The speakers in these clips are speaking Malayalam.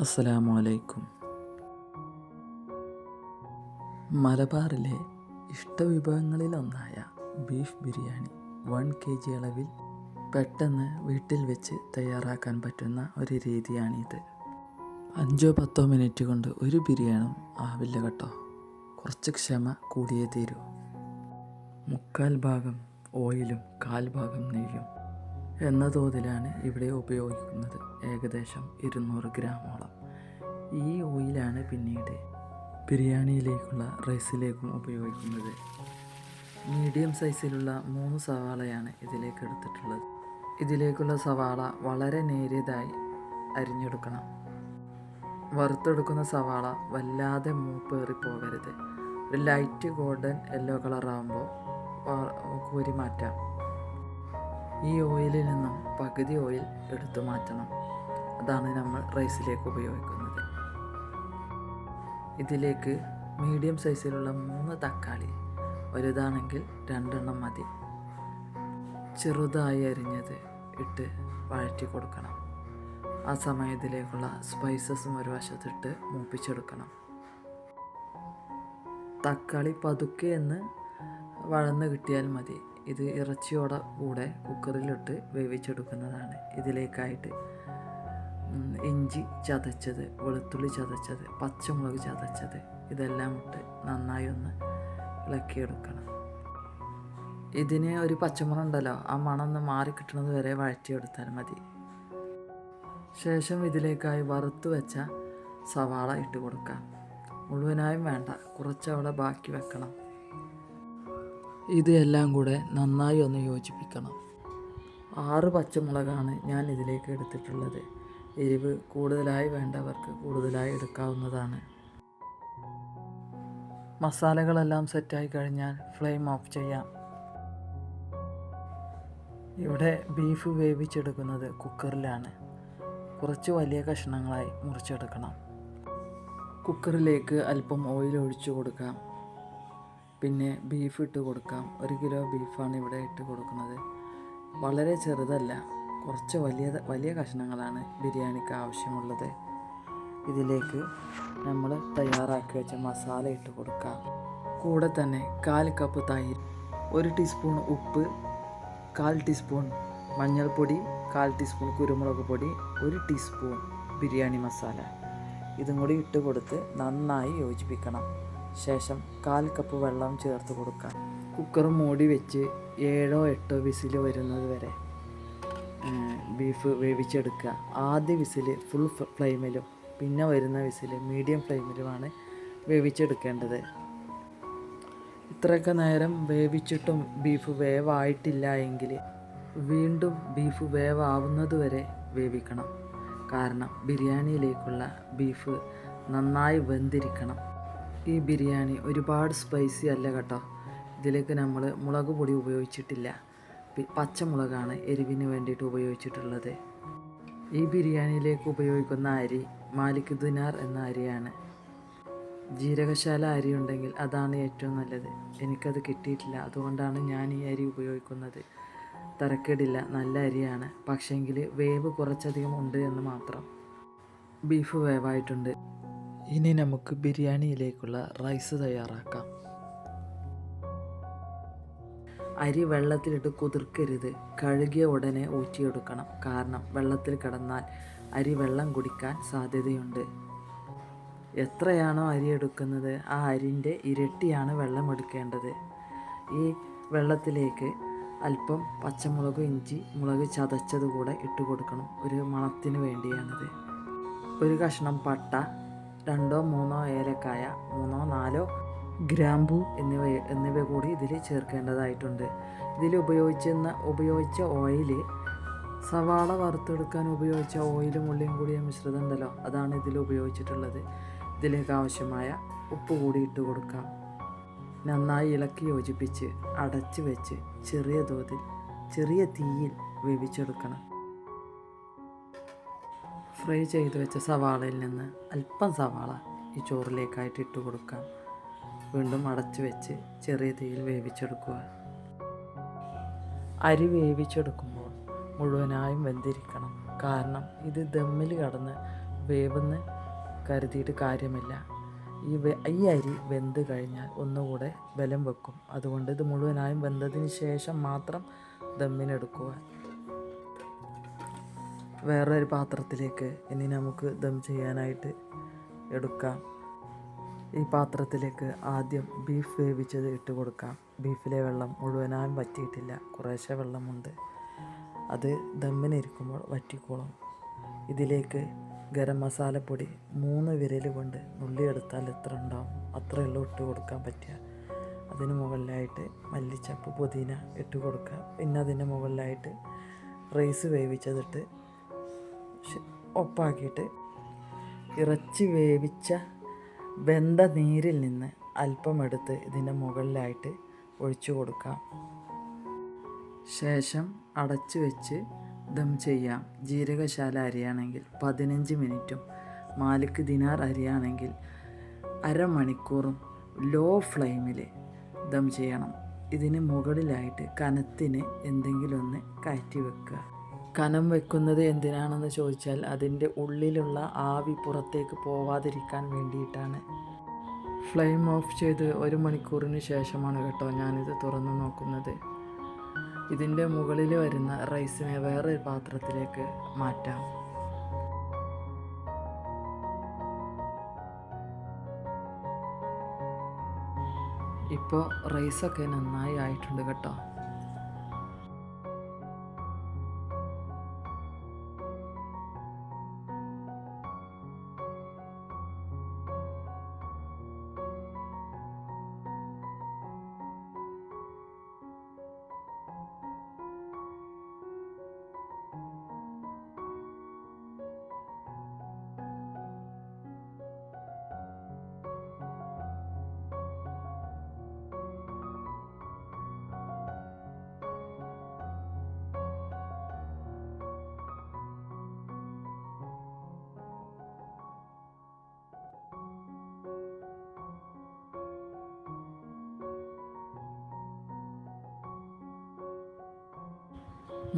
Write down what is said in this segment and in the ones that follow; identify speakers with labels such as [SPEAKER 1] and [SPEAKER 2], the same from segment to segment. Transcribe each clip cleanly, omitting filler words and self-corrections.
[SPEAKER 1] അസ്സലാമു അലൈക്കും. മലബാറിലെ ഇഷ്ടവിഭവങ്ങളിലൊന്നായ ബീഫ് ബിരിയാണി 1 kg അളവിൽ പെട്ടെന്ന് വീട്ടിൽ വെച്ച് തയ്യാറാക്കാൻ പറ്റുന്ന ഒരു രീതിയാണിത്. 5-10 മിനിറ്റ് കൊണ്ട് ഒരു ബിരിയാണി ആവില്ല കേട്ടോ. കുറച്ച് ക്ഷമ കൂടിയേ തീരൂ. 3/4 ഭാഗം ഓയിലും 1/4 ഭാഗം നെയ്യും എന്ന തോതിലാണ് ഇവിടെ ഉപയോഗിക്കുന്നത്. ഏകദേശം 200 ഗ്രാമോളം. ഈ ഓയിലാണ് പിന്നീട് ബിരിയാണിയിലേക്കുള്ള റൈസിലേക്കും ഉപയോഗിക്കുന്നത്. മീഡിയം സൈസിലുള്ള 3 സവാളയാണ് ഇതിലേക്ക് എടുത്തിട്ടുള്ളത്. ഇതിലേക്കുള്ള സവാള വളരെ നേരിയതായി അരിഞ്ഞെടുക്കണം. വറുത്തെടുക്കുന്ന സവാള വല്ലാതെ മൂപ്പേറി പോകരുത്. ഒരു ലൈറ്റ് ഗോൾഡൻ യെല്ലോ കളറാകുമ്പോൾ കോരി മാറ്റാം. ഈ ഓയിലിൽ നിന്നും പകുതി ഓയിൽ എടുത്തു മാറ്റണം. അതാണ് നമ്മൾ റൈസിലേക്ക് ഉപയോഗിക്കുന്നത്. ഇതിലേക്ക് മീഡിയം സൈസിലുള്ള 3 തക്കാളി, വലുതാണെങ്കിൽ 2 മതി, ചെറുതായി അരിഞ്ഞത് ഇട്ട് വഴറ്റി കൊടുക്കണം. ആ സമയത്തിലേക്കുള്ള സ്പൈസസും ഒരു വശത്തിട്ട് മൂപ്പിച്ചെടുക്കണം. തക്കാളി പതുക്കെ എന്ന് വഴന്ന് കിട്ടിയാൽ മതി. ഇത് ഇറച്ചിയോടെ കൂടെ കുക്കറിലിട്ട് വേവിച്ചെടുക്കുന്നതാണ്. ഇതിലേക്കായിട്ട് ഇഞ്ചി ചതച്ചത്, വെളുത്തുള്ളി ചതച്ചത്, പച്ചമുളക് ചതച്ചത് ഇതെല്ലാം ഇട്ട് നന്നായി ഒന്ന് ഇളക്കിയെടുക്കണം. ഇതിന് ഒരു പച്ചമുളക് ഉണ്ടല്ലോ, ആ മണം ഒന്ന് മാറിക്കിട്ടുന്നത് വരെ വഴറ്റിയെടുത്താൽ മതി. ശേഷം ഇതിലേക്കായി വറുത്ത് വെച്ച സവാള ഇട്ട് കൊടുക്കാം. മുഴുവനായും വേണ്ട, കുറച്ചവിടെ ബാക്കി വെക്കണം. ഇത് എല്ലാം കൂടെ നന്നായി ഒന്ന് യോജിപ്പിക്കണം. 6 പച്ചമുളകാണ് ഞാൻ ഇതിലേക്ക് എടുത്തിട്ടുള്ളത്. എരിവ് കൂടുതലായി വേണ്ടവർക്ക് കൂടുതലായി എടുക്കാവുന്നതാണ്. മസാലകളെല്ലാം സെറ്റായി കഴിഞ്ഞാൽ ഫ്ലെയിം ഓഫ് ചെയ്യാം. ഇവിടെ ബീഫ് വേവിച്ചെടുക്കുന്നത് കുക്കറിലാണ്. കുറച്ച് വലിയ കഷ്ണങ്ങളായി മുറിച്ചെടുക്കണം. കുക്കറിലേക്ക് അല്പം ഓയിൽ ഒഴിച്ചു കൊടുക്കാം. പിന്നെ ബീഫ് ഇട്ട് കൊടുക്കാം. 1 കിലോ ബീഫാണ് ഇവിടെ ഇട്ട് കൊടുക്കുന്നത്. വളരെ ചെറുതല്ല, കുറച്ച് വലിയ കഷ്ണങ്ങളാണ് ബിരിയാണിക്ക് ആവശ്യമുള്ളത്. ഇതിലേക്ക് നമ്മൾ തയ്യാറാക്കി വെച്ച മസാല ഇട്ട് കൊടുക്കാം. കൂടെ തന്നെ 1/4 കപ്പ് തൈര്, 1 ടീസ്പൂൺ ഉപ്പ്, 1/4 ടീസ്പൂൺ മഞ്ഞൾപ്പൊടി, 1/4 ടീസ്പൂൺ കുരുമുളക് പൊടി, 1 ടീസ്പൂൺ ബിരിയാണി മസാല ഇതും കൂടി ഇട്ട് കൊടുത്ത് നന്നായി യോജിപ്പിക്കണം. ശേഷം 1/4 കപ്പ് വെള്ളം ചേർത്ത് കൊടുക്കാം. കുക്കർ മൂടി വെച്ച് 7-8 വിസിൽ വരുന്നത് വരെ ബീഫ് വേവിച്ചെടുക്കുക. ആദ്യ വിസിൽ ഫുൾ ഫ്ലെയിമിലും പിന്നെ വരുന്ന വിസിൽ മീഡിയം ഫ്ലെയിമിലുമാണ് വേവിച്ചെടുക്കേണ്ടത്. ഇത്രയൊക്കെ നേരം വേവിച്ചിട്ടും ബീഫ് വേവായിട്ടില്ല എങ്കിൽ വീണ്ടും ബീഫ് വേവാവുന്നത് വരെ വേവിക്കണം. കാരണം ബിരിയാണിയിലേക്കുള്ള ബീഫ് നന്നായി വെന്തിരിക്കണം. ഈ ബിരിയാണി ഒരുപാട് സ്പൈസി അല്ല കേട്ടോ. ഇതിലേക്ക് നമ്മൾ മുളക് പൊടി ഉപയോഗിച്ചിട്ടില്ല. പച്ചമുളകാണ് എരിവിന് വേണ്ടിയിട്ട് ഉപയോഗിച്ചിട്ടുള്ളത്. ഈ ബിരിയാണിയിലേക്ക് ഉപയോഗിക്കുന്ന അരി മാലിക് ദിനാർ എന്ന അരിയാണ്. ജീരകശാല അരി ഉണ്ടെങ്കിൽ അതാണ് ഏറ്റവും നല്ലത്. എനിക്കത് കിട്ടിയിട്ടില്ല, അതുകൊണ്ടാണ് ഞാൻ ഈ അരി ഉപയോഗിക്കുന്നത്. തരക്കേടില്ല, നല്ല അരിയാണ്. പക്ഷേങ്കിൽ വേവ് കുറച്ചധികം ഉണ്ട് എന്ന് മാത്രം. ബീഫ് വേവായിട്ടുണ്ട്. ഇനി നമുക്ക് ബിരിയാണിയിലേക്കുള്ള റൈസ് തയ്യാറാക്കാം. അരി വെള്ളത്തിലിട്ട് കുതിർക്കരുത്. കഴുകിയ ഉടനെ ഊറ്റിയെടുക്കണം. കാരണം വെള്ളത്തിൽ കിടന്നാൽ അരി വെള്ളം കുടിക്കാൻ സാധ്യതയുണ്ട്. എത്രയാണോ അരി എടുക്കുന്നത് ആ അരിൻ്റെ ഇരട്ടിയാണ് വെള്ളം എടുക്കേണ്ടത്. ഈ വെള്ളത്തിലേക്ക് അല്പം പച്ചമുളക്, ഇഞ്ചി, മുളക് ചതച്ചത് കൂടെ ഇട്ട് കൊടുക്കണം. ഒരു മണത്തിന് വേണ്ടിയാണിത്. 1 കഷ്ണം പട്ട, 2-3 ഏലക്കായ, 3-4 ഗ്രാമ്പൂ എന്നിവ കൂടി ഇതിൽ ചേർക്കേണ്ടതായിട്ടുണ്ട്. ഇതിൽ ഉപയോഗിച്ച ഓയിൽ സവാള വറുത്തെടുക്കാൻ ഉപയോഗിച്ച ഓയിലും ഉള്ളിയും കൂടിയ മിശ്രിതം ഉണ്ടല്ലോ, അതാണ് ഇതിൽ ഉപയോഗിച്ചിട്ടുള്ളത്. ഇതിലേക്ക് ആവശ്യമായ ഉപ്പ് കൂടി ഇട്ട് കൊടുക്കാം. നന്നായി ഇളക്കി യോജിപ്പിച്ച് അടച്ച് വെച്ച് ചെറിയ തീയിൽ വേവിച്ചെടുക്കണം. ഫ്രൈ ചെയ്ത് വെച്ച സവാളയിൽ നിന്ന് അല്പം സവാള ഈ ചോറിലേക്കായിട്ട് ഇട്ട് കൊടുക്കാം. വീണ്ടും അടച്ച് വെച്ച് ചെറിയ തീയിൽ വേവിച്ചെടുക്കുക. അരി വേവിച്ചെടുക്കുമ്പോൾ മുഴുവനായും വെന്തിരിക്കണം. കാരണം ഇത് ദമ്മിൽ കടന്ന് വേവെന്ന് കരുതിയിട്ട് കാര്യമില്ല. ഈ അരി വെന്ത് കഴിഞ്ഞാൽ ഒന്നുകൂടെ ബലം വെക്കും. അതുകൊണ്ട് ഇത് മുഴുവനായും വെന്തതിന് ശേഷം മാത്രം ദമ്മിനെടുക്കുക. വേറൊരു പാത്രത്തിലേക്ക് ഇനി നമുക്ക് ദം ചെയ്യാനായിട്ട് എടുക്കാം. ഈ പാത്രത്തിലേക്ക് ആദ്യം ബീഫ് വേവിച്ചത് ഇട്ട് കൊടുക്കാം. ബീഫിലെ വെള്ളം മുഴുവനായും വറ്റിയിട്ടില്ല, കുറേശ്ശെ വെള്ളമുണ്ട്. അത് ദമ്മിനിരിക്കുമ്പോൾ വറ്റിക്കോളും. ഇതിലേക്ക് ഗരം മസാലപ്പൊടി 3 വിരൽ കൊണ്ട് നുള്ളിയെടുത്താൽ എത്ര ഉണ്ടാവും അത്രയുള്ളൂ ഇട്ട് കൊടുക്കാൻ പറ്റുക. അതിന് മുകളിലായിട്ട് മല്ലിച്ചപ്പ്, പുതിന ഇട്ട് കൊടുക്കുക. പിന്നെ അതിൻ്റെ മുകളിലായിട്ട് റൈസ് വേവിച്ചതിട്ട് ഒപ്പാക്കിയിട്ട് ഇറച്ചി വേവിച്ച വെന്ത നീരിൽ നിന്ന് അല്പം എടുത്ത് ഇതിൻ്റെ മുകളിലായിട്ട് ഒഴിച്ചു കൊടുക്കാം. ശേഷം അടച്ചു വെച്ച് ദം ചെയ്യാം. ജീരകശാല അരിയാണെങ്കിൽ 15 മിനിറ്റും മാലിക് ദിനാർ അരിയാണെങ്കിൽ അരമണിക്കൂറും ലോ ഫ്ലെയിമിൽ ദം ചെയ്യണം. ഇതിന് മുകളിലായിട്ട് കനത്തിന് എന്തെങ്കിലും ഒന്ന് കയറ്റി വെക്കുക. കനം വെക്കുന്നത് എന്തിനാണെന്ന് ചോദിച്ചാൽ അതിൻ്റെ ഉള്ളിലുള്ള ആവി പുറത്തേക്ക് പോവാതിരിക്കാൻ വേണ്ടിയിട്ടാണ്. ഫ്ലെയിം ഓഫ് ചെയ്ത് 1 മണിക്കൂറിന് ശേഷമാണ് കേട്ടോ ഞാനിത് തുറന്നു നോക്കുന്നത്. ഇതിൻ്റെ മുകളിൽ വരുന്ന റൈസിനെ വേറൊരു പാത്രത്തിലേക്ക് മാറ്റാം. ഇപ്പോൾ റൈസൊക്കെ നന്നായി ആയിട്ടുണ്ട് കേട്ടോ.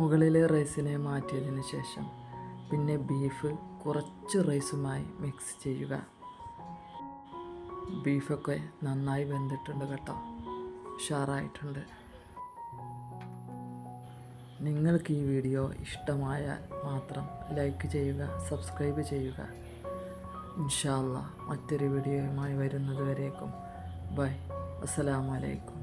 [SPEAKER 1] മുകളിലെ റൈസിനെ മാറ്റിയതിന് ശേഷം പിന്നെ ബീഫ് കുറച്ച് റൈസുമായി മിക്സ് ചെയ്യുക. ബീഫൊക്കെ നന്നായി വെന്തിട്ടുണ്ട് കേട്ടോ, ഉഷാറായിട്ടുണ്ട്. നിങ്ങൾക്ക് ഈ വീഡിയോ ഇഷ്ടമായാൽ മാത്രം ലൈക്ക് ചെയ്യുക, സബ്സ്ക്രൈബ് ചെയ്യുക. ഇൻഷാ അല്ലാഹ് മറ്റൊരു വീഡിയോയുമായി വരുന്നത് വരേക്കും ബൈ. അസ്സലാമു അലൈക്കും.